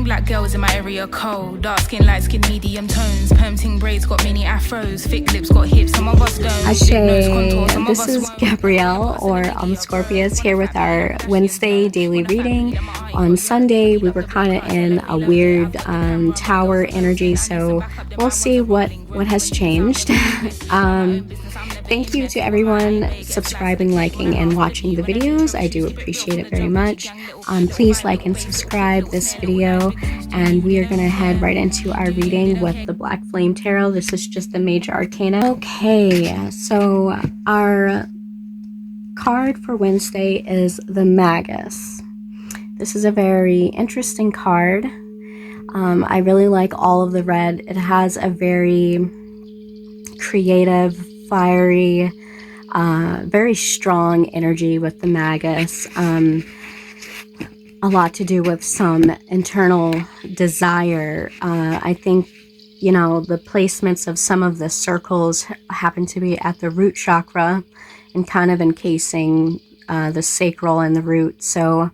black girls in my area cold. Dark skin, light skin, medium tones. Perm ting braids got mini afros. Thick lips got hips, some of us don't. Ashe, this is Gabrielle or Omscorpius here with our Wednesday daily reading. On Sunday, we were kind of in a weird tower energy, so we'll see what has changed. Thank you to everyone subscribing, liking, and watching the videos. I do appreciate it very much. Please like and subscribe this video, and we are going to head right into our reading with the Black Flame Tarot. This is just the major arcana. Okay, so our card for Wednesday is the Magus. This is a very interesting card. I really like all of the red. It has a very creative, fiery, very strong energy with the Magus. A lot to do with some internal desire. I think, you know, the placements of some of the circles happen to be at the root chakra and kind of encasing the sacral and the root. So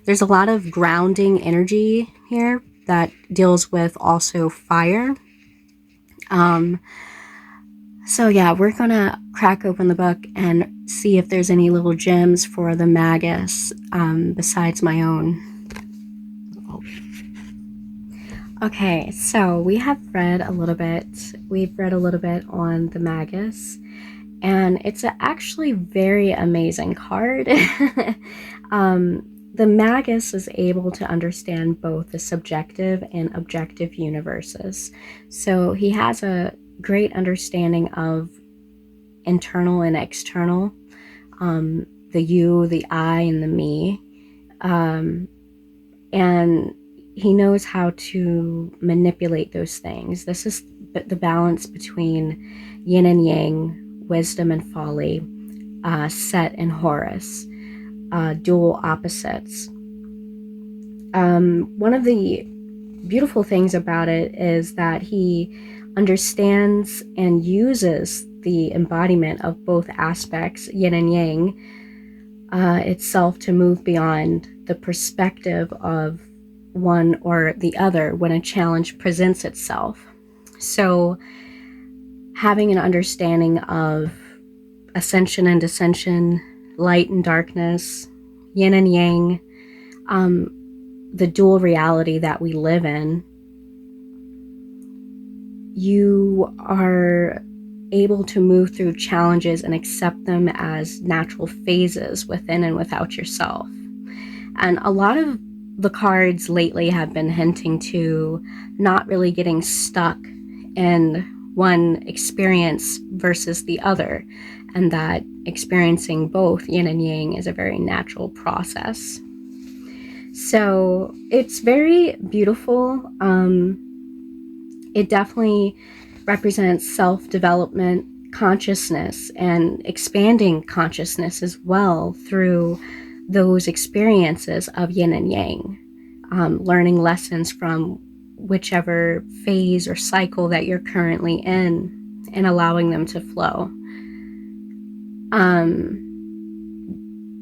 there's a lot of grounding energy here that deals with also fire. So yeah, we're gonna crack open the book and see if there's any little gems for the Magus besides my own. Okay, so we have read a little bit. We've read a little bit on the Magus, and it's actually very amazing card. The Magus is able to understand both the subjective and objective universes. So he has a great understanding of internal and external, the you, the I, and the me. And he knows how to manipulate those things. This is the balance between yin and yang, wisdom and folly, Set and Horus, dual opposites. One of the beautiful things about it is that he understands and uses the embodiment of both aspects, yin and yang, itself, to move beyond the perspective of one or the other when a challenge presents itself. So having an understanding of ascension and descension, light and darkness, yin and yang, the dual reality that we live in, you are able to move through challenges and accept them as natural phases within and without yourself. And a lot of the cards lately have been hinting to not really getting stuck in one experience versus the other, and that experiencing both yin and yang is a very natural process. So it's very beautiful. It definitely represents self-development, consciousness, and expanding consciousness as well through those experiences of yin and yang, learning lessons from whichever phase or cycle that you're currently in and allowing them to flow.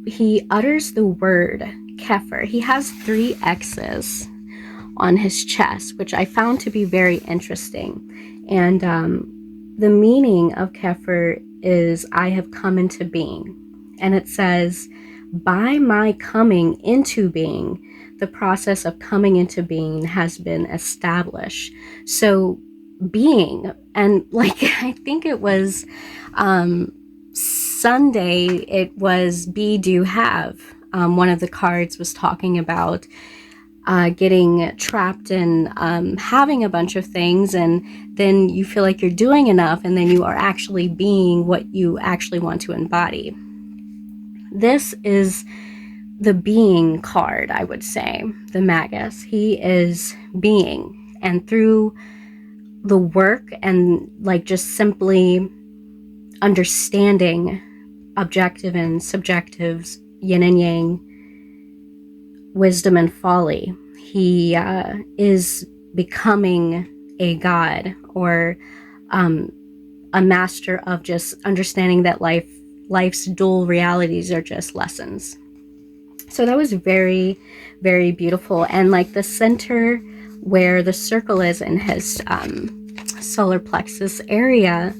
He utters the word Kefir. He has 3 X's on his chest, which I found to be very interesting. And the meaning of Kefir is I have come into being. And it says, by my coming into being, the process of coming into being has been established. So being, and like, I think it was Sunday, it was be, do, have. One of the cards was talking about getting trapped in having a bunch of things, and then you feel like you're doing enough, and then you are actually being what you actually want to embody. This is the being card, I would say, the Magus. He is being, and through the work and like just simply understanding objective and subjectives, yin and yang, wisdom and folly, he is becoming a god, or a master of just understanding that life's dual realities are just lessons. So that was very, very beautiful. And like the center where the circle is in his solar plexus area,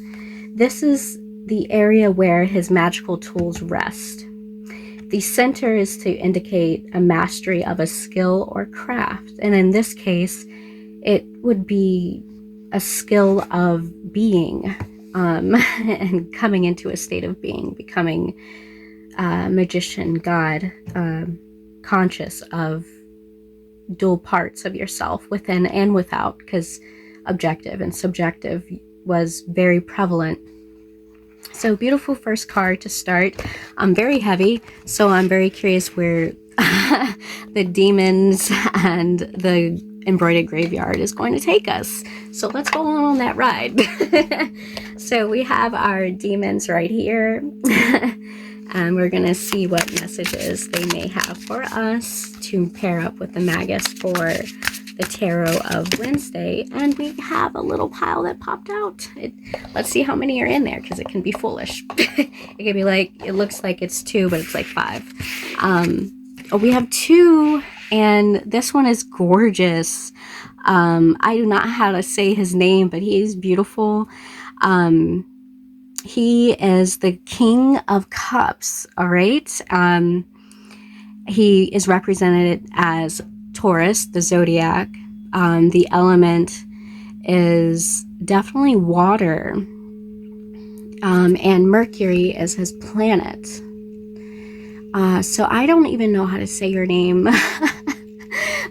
this is the area where his magical tools rest. The center is to indicate a mastery of a skill or craft. And in this case, it would be a skill of being, and coming into a state of being, becoming a magician, God, conscious of dual parts of yourself, within and without, because objective and subjective was very prevalent. So beautiful first card to start. Very heavy, so I'm very curious where the demons and the embroidered graveyard is going to take us. So let's go on that ride. So we have our demons right here. And we're going to see what messages they may have for us to pair up with the Magus for the tarot of Wednesday. And we have a little pile that popped out. Let's see how many are in there, because it can be foolish. It can be like, it looks like it's 2, but it's like 5. We have 2, and this one is gorgeous. I do not know how to say his name, but he is beautiful. He is the King of Cups, all right? He is represented as Taurus, the zodiac. The element is definitely water. And Mercury is his planet. So I don't even know how to say your name.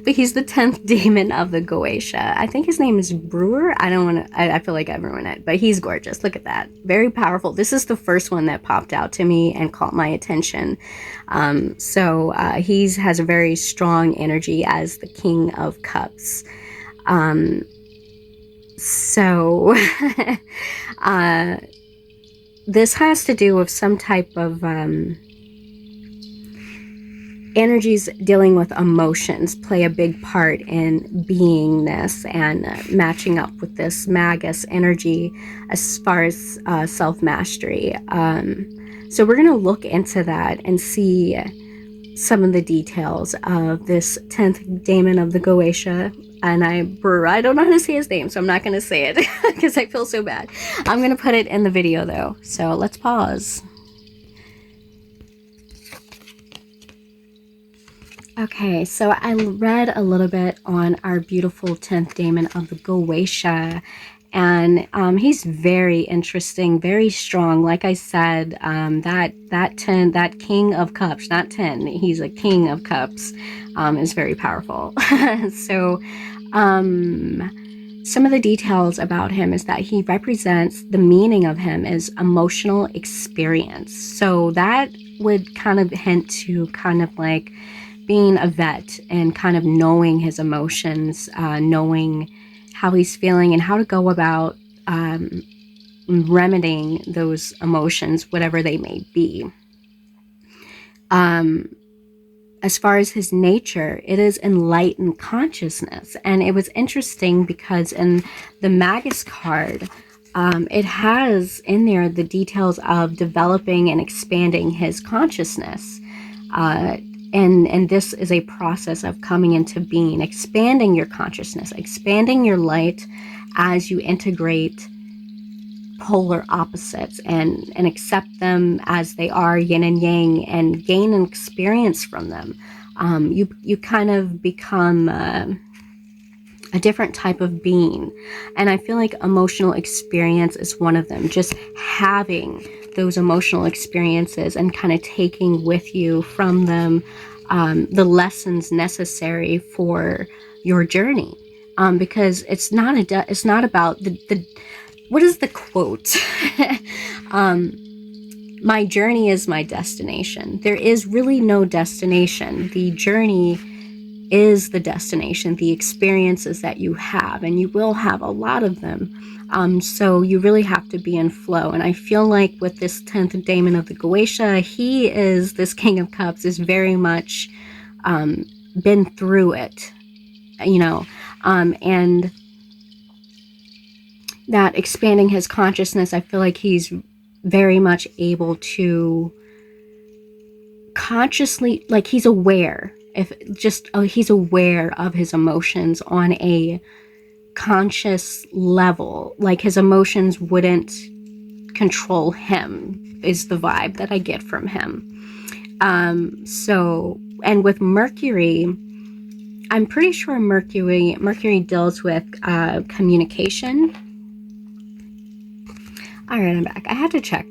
But he's the 10th demon of the Goetia. I think his name is BUER. I feel like everyone it, but he's gorgeous. Look at that. Very powerful. This is the first one that popped out to me and caught my attention. He has a very strong energy as the King of Cups. This has to do with some type of energies dealing with emotions play a big part in beingness and matching up with this Magus energy as far as self-mastery. So we're going to look into that and see some of the details of this 10th daemon of the Goetia. And I don't know how to say his name, so I'm not going to say it because I feel so bad. I'm going to put it in the video though. So let's pause. Okay, so I read a little bit on our beautiful 10th daemon of the Goetia, and he's very interesting, very strong. Like I said, that King of Cups, not 10, he's a King of Cups, is very powerful. So some of the details about him is that he represents, the meaning of him is emotional experience. So that would kind of hint to kind of like being a vet and kind of knowing his emotions, knowing how he's feeling and how to go about remedying those emotions, whatever they may be. As far as his nature, it is enlightened consciousness. And it was interesting because in the Magus card, it has in there the details of developing and expanding his consciousness. And this is a process of coming into being, expanding your consciousness, expanding your light as you integrate polar opposites and accept them as they are, yin and yang, and gain an experience from them. You kind of become a different type of being. And I feel like emotional experience is one of them. Just having those emotional experiences and kind of taking with you from them the lessons necessary for your journey, because it's not about the what is the quote? My journey is my destination. There is really no destination. The journey is the destination, the experiences that you have, and you will have a lot of them. So you really have to be in flow. And I feel like with this 10th daemon of the Goetia, he is, this King of Cups, is very much been through it, you know, and that expanding his consciousness, I feel like he's very much able to consciously, like he's aware if just he's aware of his emotions on a conscious level, like his emotions wouldn't control him, is the vibe that I get from him. So, and with Mercury, I'm pretty sure Mercury deals with communication. All right, I'm back. I had to check.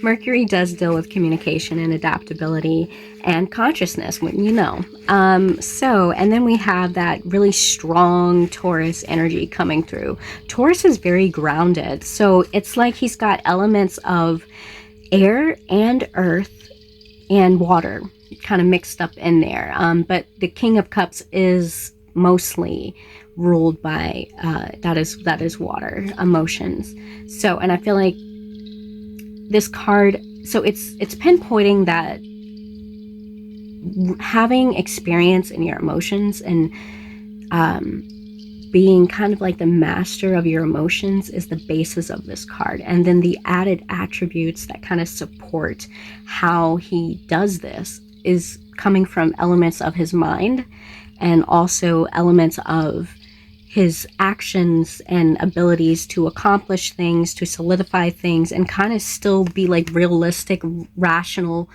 Mercury does deal with communication and adaptability and consciousness, wouldn't you know? And then we have that really strong Taurus energy coming through. Taurus is very grounded. So it's like he's got elements of air and earth and water kind of mixed up in there. But the King of Cups is mostly ruled by that is water, emotions. So, and I feel like this card, so it's pinpointing that having experience in your emotions and being kind of like the master of your emotions is the basis of this card. And then the added attributes that kind of support how he does this is coming from elements of his mind and also elements of his actions and abilities to accomplish things, to solidify things, and kind of still be like realistic, rational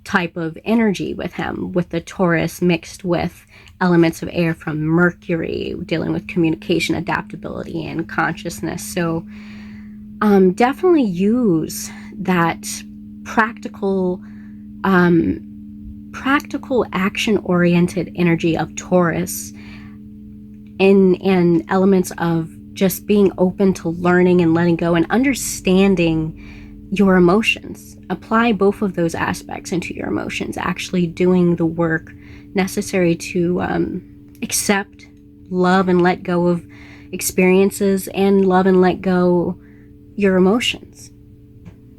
type of energy with him, with the Taurus mixed with elements of air from Mercury, dealing with communication, adaptability, and consciousness. So definitely use that practical action-oriented energy of Taurus and elements of just being open to learning and letting go and understanding your emotions. Apply both of those aspects into your emotions, actually doing the work necessary to accept, love, and let go of experiences, and love and let go your emotions.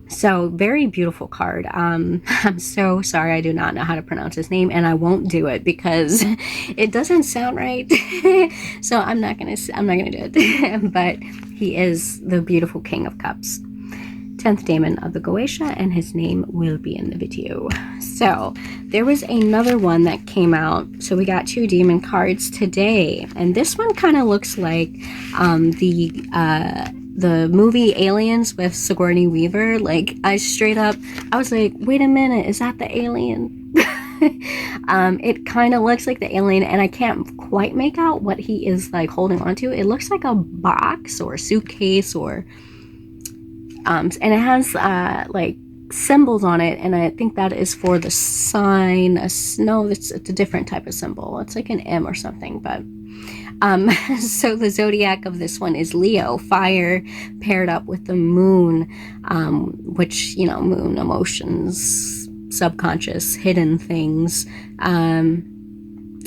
So very beautiful card. I'm so sorry I do not know how to pronounce his name, and I won't do it because it doesn't sound right. So I'm not gonna do it. But he is the beautiful King of Cups, 10th daemon of the Goetia, and his name will be in the video. So there was another one that came out. So we got 2 demon cards today, and this one kind of looks like the movie Aliens with Sigourney Weaver. Like, I was like, wait a minute, is that the alien? It kind of looks like the alien, and I can't quite make out what he is like holding onto. It looks like a box or a suitcase, or and it has like symbols on it, and I think that is for the sign. No, it's a different type of symbol. It's like an M or something, but so the zodiac of this one is Leo, fire paired up with the moon, which, you know, moon, emotions, subconscious, hidden things. And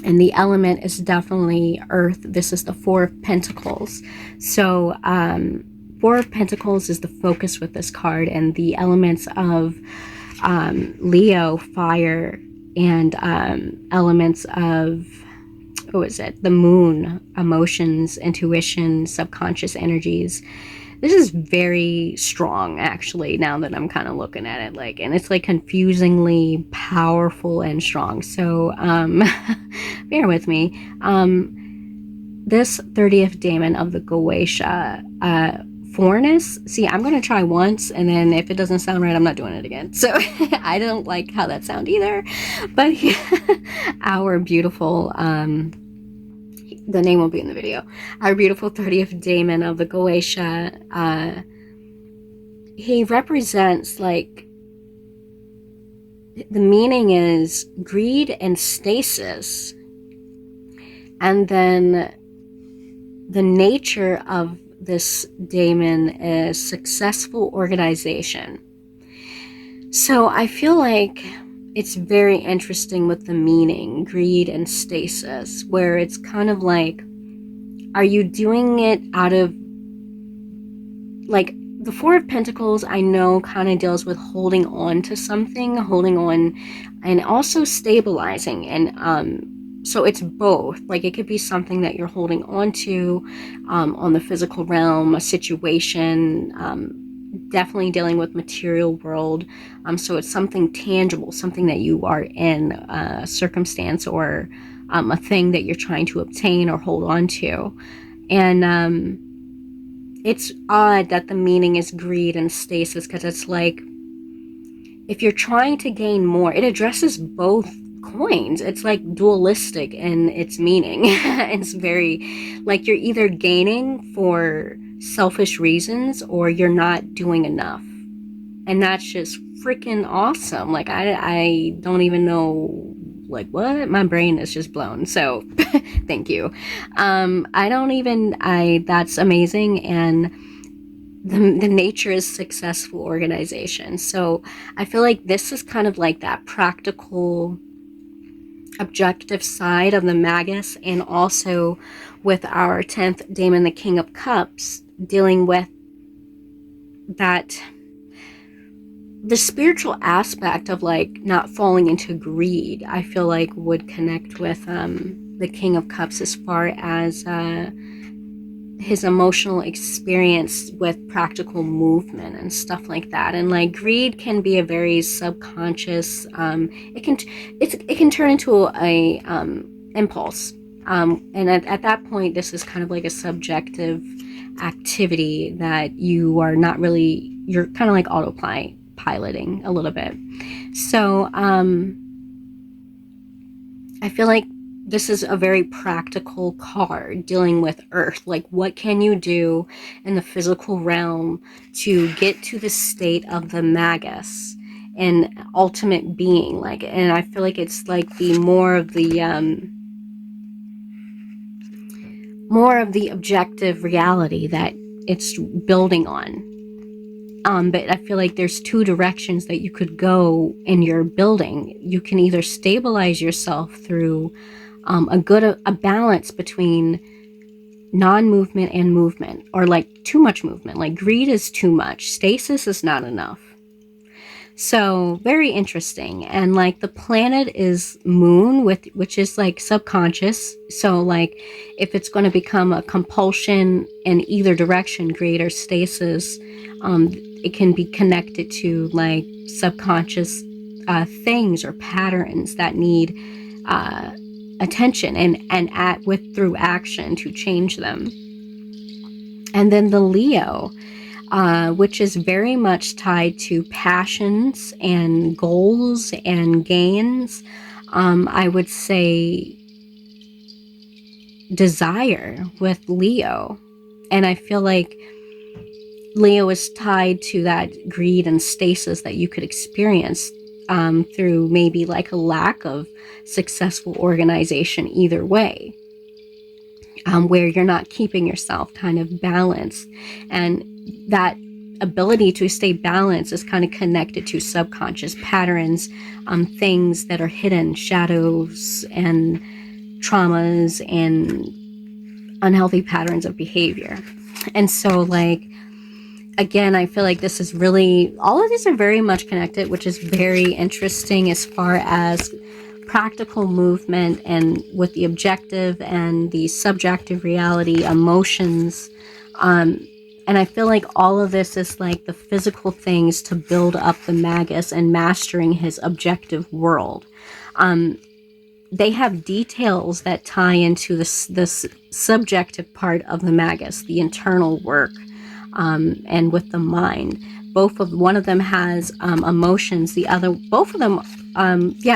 the element is definitely earth. This is the 4 of Pentacles. So 4 of Pentacles is the focus with this card, and the elements of Leo, fire, and elements of, what was it? The moon, emotions, intuition, subconscious energies. This is very strong, actually, now that I'm kind of looking at it, like, and it's like confusingly powerful and strong. So bear with me. This 30th daemon of the Goetia, FORNEUS. See, I'm going to try once, and then if it doesn't sound right, I'm not doing it again. So I don't like how that sounds either. But our beautiful, the name will be in the video, our beautiful 30th daemon of the Goetia, he represents, like, the meaning is greed and stasis. And then the nature of this daemon is successful organization. So I feel like it's very interesting with the meaning, greed and stasis, where it's kind of like, are you doing it out of, like, the 4 of Pentacles, I know, kind of deals with holding on to something, holding on, and also stabilizing. And so it's both. Like, it could be something that you're holding on to on the physical realm, a situation, definitely dealing with material world. So it's something tangible, something that you are in, a circumstance or a thing that you're trying to obtain or hold on to. And it's odd that the meaning is greed and stasis, because it's like, if you're trying to gain more, it addresses both coins. It's like dualistic in its meaning. It's very like you're either gaining for selfish reasons or you're not doing enough. And that's just freaking awesome. Like I don't even know, like, what? My brain is just blown. So thank you. That's amazing. And the nature is successful organization. So I feel like this is kind of like that practical, objective side of the Magus, and also with our 10th daemon, the King of Cups, dealing with that, the spiritual aspect of like not falling into greed. I feel like would connect with the King of Cups as far as his emotional experience with practical movement and stuff like that. And like greed can be a very subconscious, it can turn into a impulse, and at that point this is kind of like a subjective activity that you are not really, you're kind of like autopiloting a little bit. So I feel like this is a very practical card dealing with Earth. Like, what can you do in the physical realm to get to the state of the Magus and ultimate being? Like, and I feel like it's like the more of the objective reality that it's building on. But I feel like there's two directions that you could go in your building. You can either stabilize yourself through a balance between non-movement and movement, or like too much movement. Like greed is too much, stasis is not enough. So very interesting. And like the planet is moon, which is like subconscious. So like if it's going to become a compulsion in either direction, greed or stasis, it can be connected to like subconscious things or patterns that need attention and through action to change them. And then the Leo, which is very much tied to passions and goals and gains. I would say desire with Leo. And I feel like Leo is tied to that greed and stasis that you could experience through maybe like a lack of successful organization either way, where you're not keeping yourself kind of balanced. And that ability to stay balanced is kind of connected to subconscious patterns, things that are hidden, shadows and traumas and unhealthy patterns of behavior. And so like, again, I feel like this is really, all of these are very much connected, which is very interesting as far as practical movement and with the objective and the subjective reality, emotions. And I feel like all of this is like the physical things to build up the Magus and mastering his objective world. They have details that tie into this subjective part of the Magus, the internal work. And with the mind, one of them has emotions, both of them,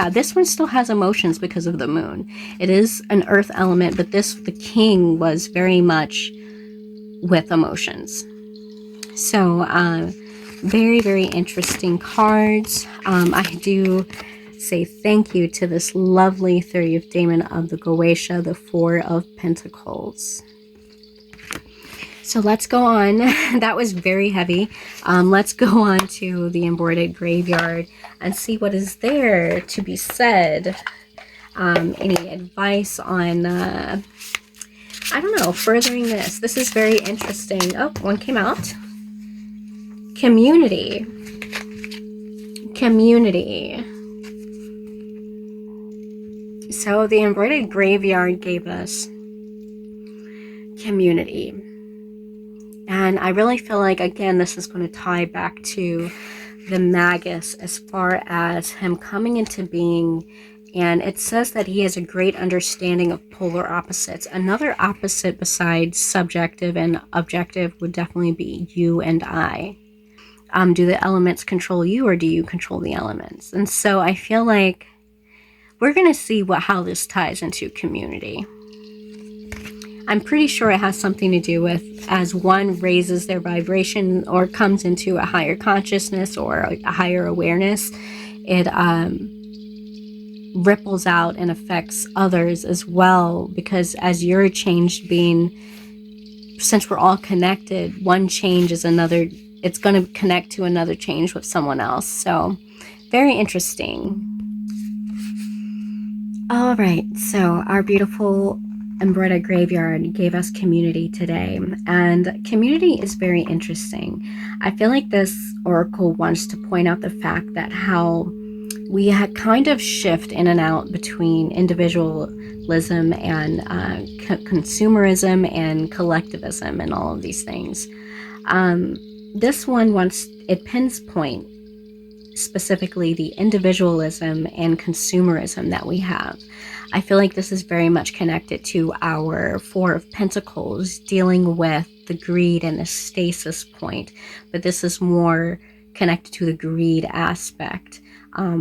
this one still has emotions because of the moon. It is an earth element, but the king was very much with emotions. So very, very interesting cards. I do say thank you to this lovely 30th daemon of the Goetia, the 4 of Pentacles. So let's go on. That was very heavy. Let's go on to the embroidered graveyard and see what is there to be said. Any advice on, I don't know, furthering this. This is very interesting. Oh, one came out. Community. Community. So the embroidered graveyard gave us community. And I really feel like, again, this is going to tie back to the Magus as far as him coming into being. And it says that he has a great understanding of polar opposites. Another opposite besides subjective and objective would definitely be you and I. Do the elements control you, or do you control the elements? And so I feel like we're going to see how this ties into community. I'm pretty sure it has something to do with, as one raises their vibration or comes into a higher consciousness or a higher awareness, it ripples out and affects others as well, because as you're a changed being, since we're all connected, one change is another, it's going to connect to another change with someone else. So very interesting. All right, so our beautiful embroidered graveyard gave us community today, and community is very interesting. I feel like this oracle wants to point out the fact that how we had kind of shift in and out between individualism and consumerism and collectivism and all of these things. This one wants, it pinpoint specifically the individualism and consumerism that we have. I feel like this is very much connected to our Four of Pentacles, dealing with the greed and the stasis point, but this is more connected to the greed aspect,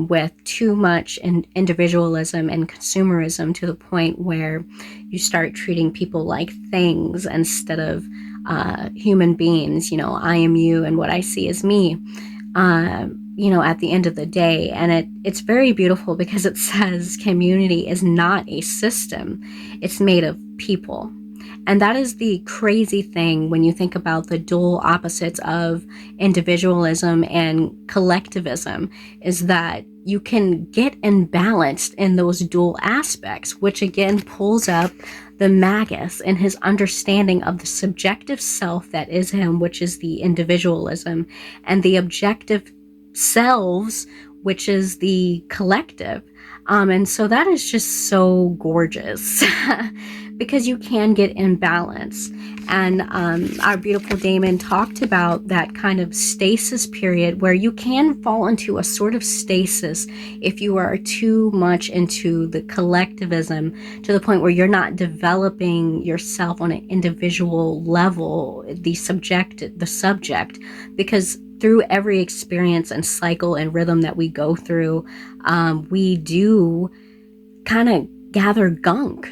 with too much individualism and consumerism to the point where you start treating people like things instead of human beings. You know, I am you and what I see is me. You know, at the end of the day. And it's very beautiful because it says community is not a system. It's made of people. And that is the crazy thing when you think about the dual opposites of individualism and collectivism, is that you can get imbalanced in those dual aspects, which again pulls up the Magus and his understanding of the subjective self that is him, which is the individualism, and the objective selves, which is the collective. And so that is just so gorgeous because you can get imbalance. And our beautiful Daemon talked about that kind of stasis period where you can fall into a sort of stasis if you are too much into the collectivism, to the point where you're not developing yourself on an individual level, the subject, because through every experience and cycle and rhythm that we go through, we do kind of gather gunk,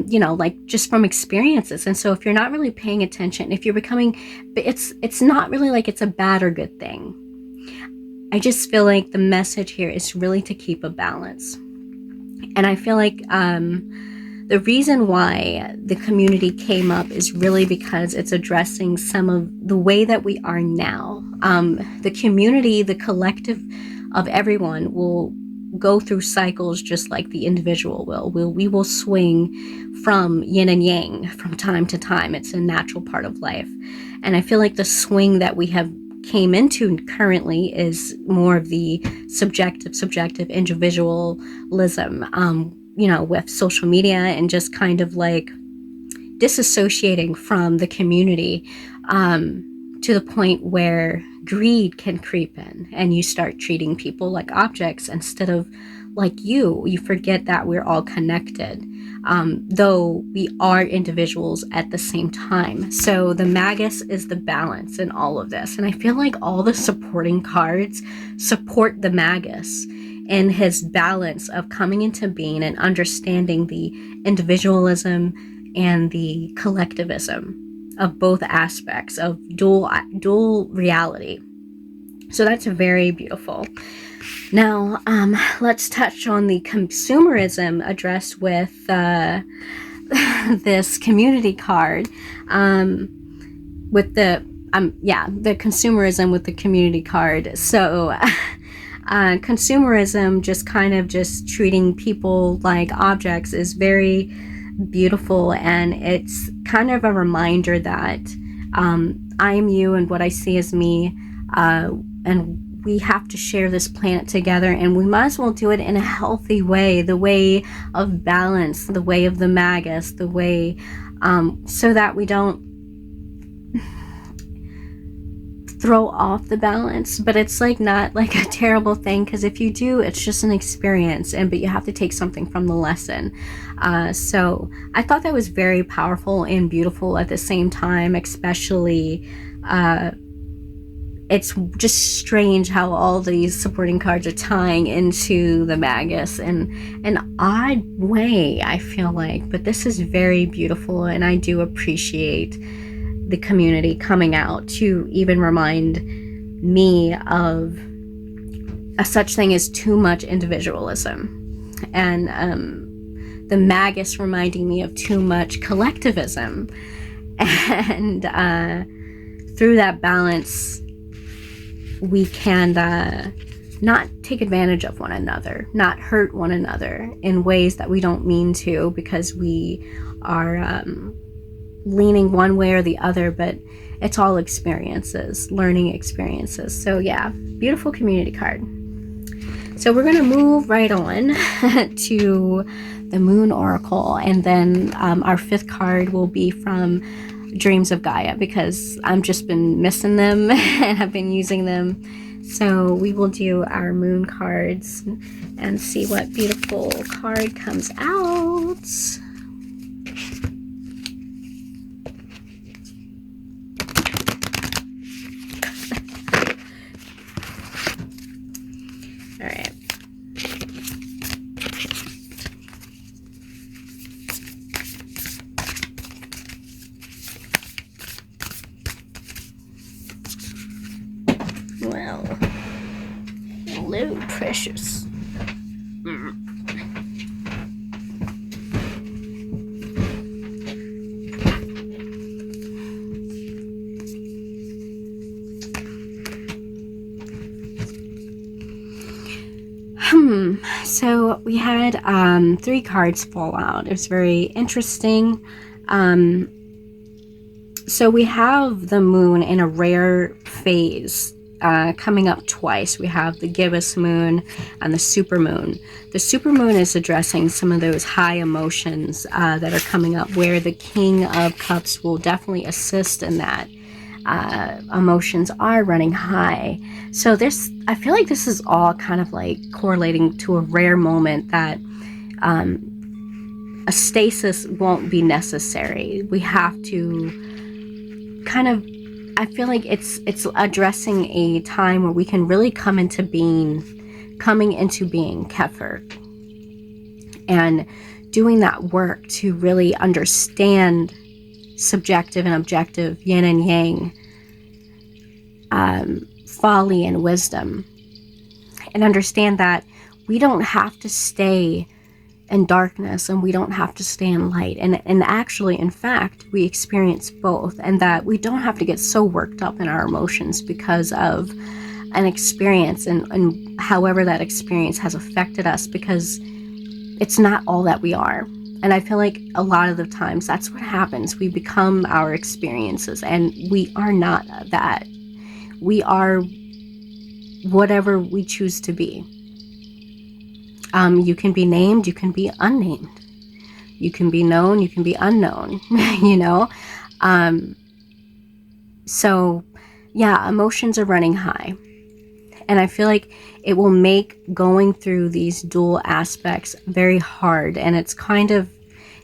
you know, like just from experiences. And so if you're not really paying attention, if you're becoming, it's not really like it's a bad or good thing. I just feel like the message here is really to keep a balance. And I feel like the reason why the community came up is really because it's addressing some of the way that we are now. The community, the collective of everyone will go through cycles just like the individual will. We will swing from yin and yang from time to time. It's a natural part of life. And I feel like the swing that we have came into currently is more of the subjective individualism, you know, with social media and just kind of like disassociating from the community, to the point where greed can creep in and you start treating people like objects instead of like you forget that we're all connected, though we are individuals at the same time. So the Magus is the balance in all of this. And I feel like all the supporting cards support the Magus in his balance of coming into being and understanding the individualism and the collectivism of both aspects of dual reality. So that's very beautiful. Now, let's touch on the consumerism addressed with this community card, with the consumerism with the community card. So consumerism, just kind of just treating people like objects, is very beautiful, and it's kind of a reminder that I am you and what I see is me, and we have to share this planet together, and we might as well do it in a healthy way, the way of balance, the way of the Magus, the way so that we don't throw off the balance, but it's like not like a terrible thing, because if you do, it's just an experience, but you have to take something from the lesson. So I thought that was very powerful and beautiful at the same time. Especially it's just strange how all these supporting cards are tying into the Magus in an odd way, I feel like. But this is very beautiful, and I do appreciate the community coming out to even remind me of a such thing as too much individualism, and the Magus reminding me of too much collectivism. And through that balance, we can not take advantage of one another, not hurt one another in ways that we don't mean to, because we are leaning one way or the other, but it's all experiences, learning experiences. So yeah, beautiful community card. So we're going to move right on to the Moon Oracle, and then our fifth card will be from Dreams of Gaia, because I've just been missing them and have been using them. So we will do our moon cards and see what beautiful card comes out. All right. Well, hello, precious. So we had 3 cards fall out. It was very interesting. So we have the moon in a rare phase coming up twice. We have the gibbous moon and the supermoon. The supermoon is addressing some of those high emotions that are coming up, where the King of Cups will definitely assist in that. Emotions are running high. So this, I feel like this is all kind of like correlating to a rare moment that a stasis won't be necessary. We have to kind of, I feel like it's addressing a time where we can really come into being, Kepher, and doing that work to really understand subjective and objective, yin and yang, folly and wisdom, and understand that we don't have to stay in darkness and we don't have to stay in light, and actually, in fact, we experience both, and that we don't have to get so worked up in our emotions because of an experience, and however that experience has affected us, because it's not all that we are. And I feel like a lot of the times that's what happens. We become our experiences, and we are not that. We are whatever we choose to be. You can be named, you can be unnamed. You can be known, you can be unknown, you know? So, yeah, emotions are running high. And I feel like it will make going through these dual aspects very hard. And it's kind of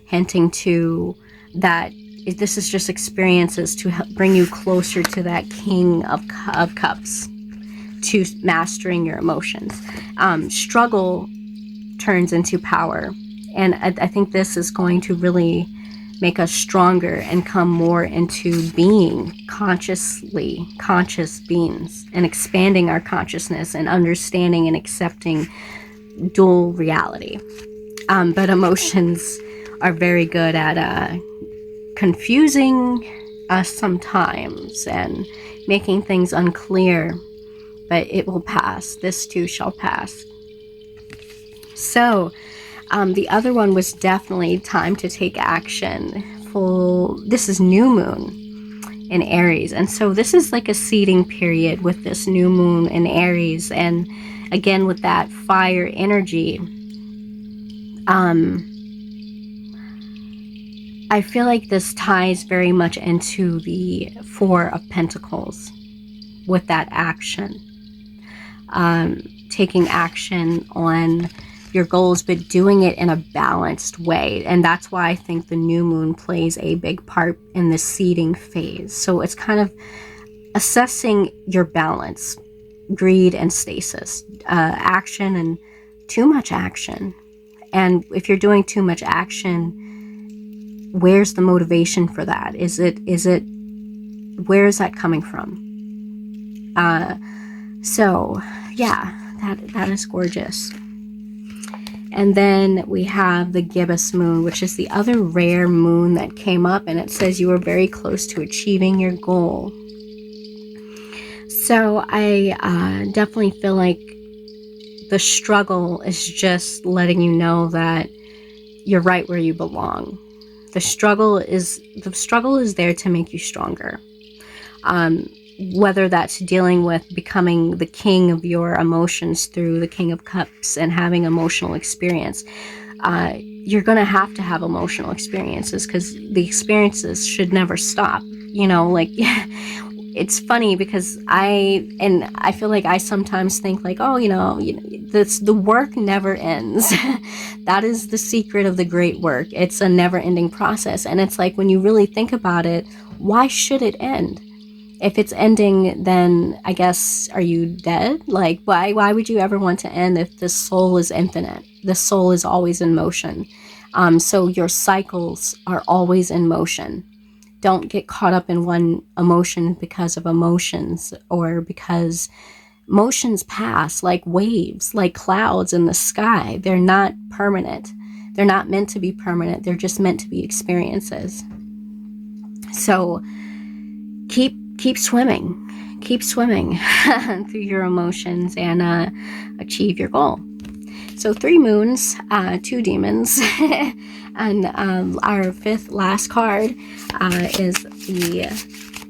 hinting to that this is just experiences to help bring you closer to that King of Cups, to mastering your emotions. Struggle turns into power. And I think this is going to really make us stronger and come more into being conscious beings, and expanding our consciousness and understanding and accepting dual reality. But emotions are very good at confusing us sometimes and making things unclear, but it will pass. This too shall pass. So the other one was definitely time to take action. This is new moon in Aries, and so this is like a seeding period with this new moon in Aries, and again with that fire energy. I feel like this ties very much into the Four of Pentacles, with that action. Taking action on your goals, but doing it in a balanced way. And that's why I think the new moon plays a big part in the seeding phase. So it's kind of assessing your balance, greed and stasis, action and too much action. And if you're doing too much action, where's the motivation for that? Where is that coming from? So yeah, that is gorgeous. And then we have the gibbous moon, which is the other rare moon that came up, and it says you are very close to achieving your goal. So I definitely feel like the struggle is just letting you know that you're right where you belong. The struggle is there to make you stronger. Whether that's dealing with becoming the king of your emotions through the King of Cups and having emotional experience. You're going to have emotional experiences, because the experiences should never stop. You know, like, it's funny because I feel like I sometimes think like, oh, the work never ends. That is the secret of the great work. It's a never-ending process. And it's like, when you really think about it, why should it end? If it's ending, then I guess, are you dead? Like, why would you ever want to end if the soul is infinite? The soul is always in motion. So your cycles are always in motion. Don't get caught up in one emotion because of emotions, or because motions pass like waves, like clouds in the sky. They're not permanent. They're not meant to be permanent. They're just meant to be experiences. So keep swimming through your emotions and achieve your goal. So 3 moons, 2 demons, and our 5th last card is the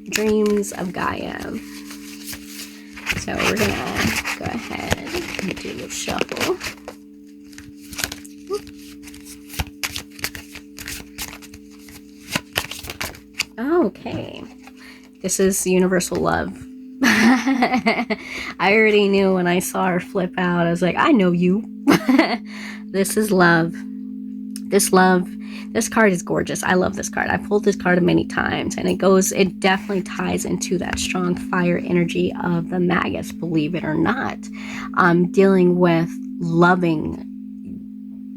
Dreams of Gaia. So we're gonna go ahead and do the shuffle. Okay. This is universal love. I already knew when I saw her flip out. I was like, I know you. This is love. This card is gorgeous. I love this card. I pulled this card many times, and it definitely ties into that strong fire energy of the Magus, believe it or not. Dealing with loving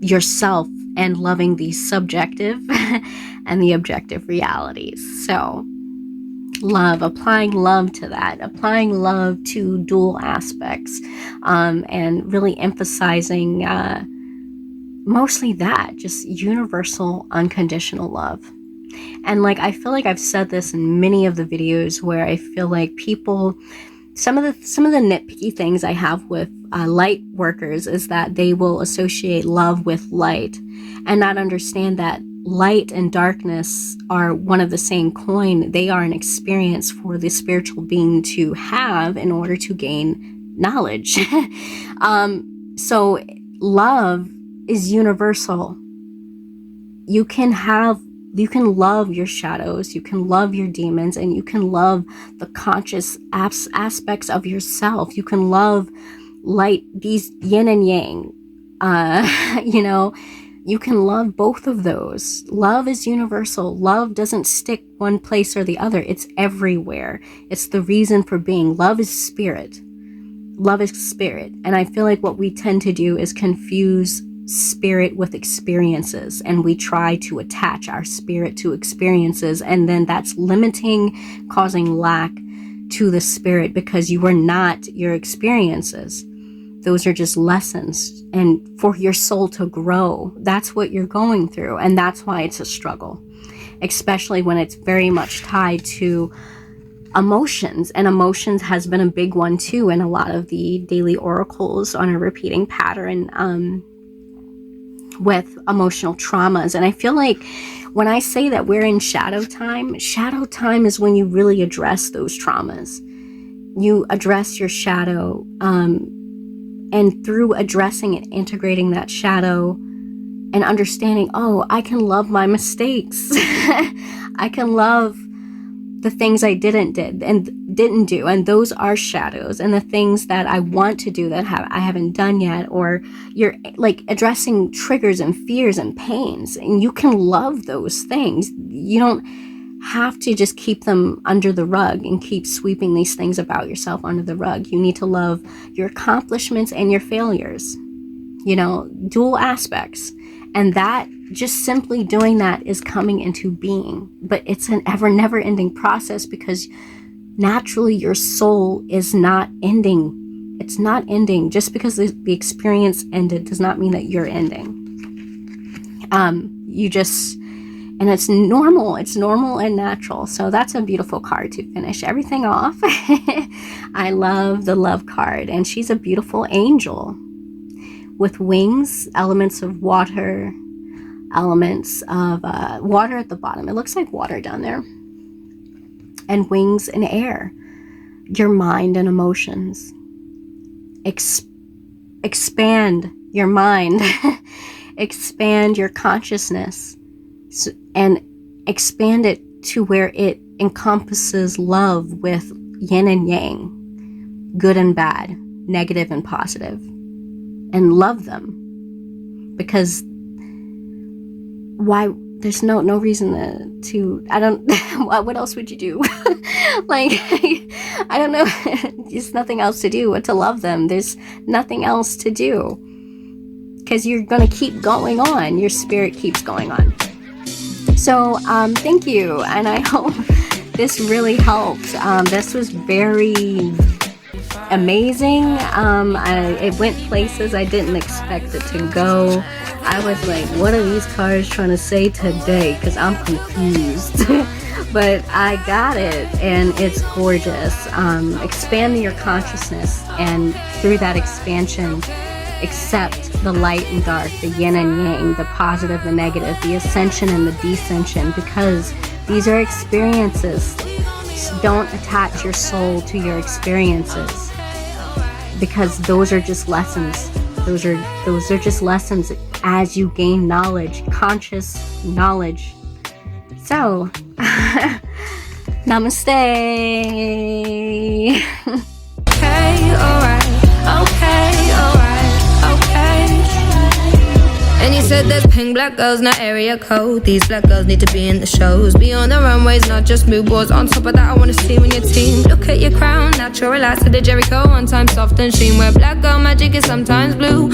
yourself and loving the subjective and the objective realities. So love, applying love to that, applying love to dual aspects, and really emphasizing mostly that, just universal unconditional love. And like, I feel like I've said this in many of the videos where I feel like people, some of the nitpicky things I have with light workers is that they will associate love with light and not understand that light and darkness are one of the same coin. They are an experience for the spiritual being to have in order to gain knowledge. So love is universal. You can love your shadows, you can love your demons, and you can love the conscious aspects of yourself. You can love light, these yin and yang. You can love both of those. Love is universal. Love doesn't stick one place or the other. It's everywhere. It's the reason for being. Love is spirit. Love is spirit. And I feel like what we tend to do is confuse spirit with experiences, and we try to attach our spirit to experiences, and then that's limiting, causing lack to the spirit, because you are not your experiences. Those are just lessons, and for your soul to grow, that's what you're going through, and that's why it's a struggle, especially when it's very much tied to emotions. And emotions has been a big one too in a lot of the daily oracles on a repeating pattern with emotional traumas. And I feel like when I say that we're in shadow time is when you really address those traumas. You address your shadow, and through addressing and integrating that shadow and understanding, oh, I can love my mistakes. I can love the things I didn't didn't do, and those are shadows, and the things that I want to do that I haven't done yet, or you're like addressing triggers and fears and pains, and you can love those things. You don't have to just keep them under the rug and keep sweeping these things about yourself under the rug. You need to love your accomplishments and your failures, you know, dual aspects. And that, just simply doing that, is coming into being. But it's an never ending process, because naturally your soul is not ending. It's not ending. Just because the experience ended does not mean that you're ending. And it's normal. It's normal and natural. So that's a beautiful card to finish everything off. I love the love card. And she's a beautiful angel with wings, elements of water, elements of water at the bottom. It looks like water down there. And wings and air. Your mind and emotions. Expand your mind. Expand your consciousness. And expand it to where it encompasses love with yin and yang, good and bad, negative and positive, and love them. Because why? There's no reason to I don't, what else would you do? Like, I don't know. There's nothing else to do but to love them. There's nothing else to do, because you're going to keep going on. Your spirit keeps going on. So thank you, and I hope this really helped. This was very amazing. It went places I didn't expect it to go. I was like, what are these cards trying to say today? Because I'm confused. But I got it, and it's gorgeous. Expanding your consciousness, and through that expansion, accept the light and dark, the yin and yang, the positive, the negative, the ascension and the descension, because these are experiences. Don't attach your soul to your experiences, because those are just lessons. Those are just lessons as you gain knowledge, conscious knowledge. So, namaste. Okay, alright, okay, alright. And you said there's pink black girls, not area code. These black girls need to be in the shows, be on the runways, not just mood boards. On top of that, I wanna see when your team. Look at your crown, natural relax to the Jericho. One time soft and sheen, where black girl magic is sometimes blue.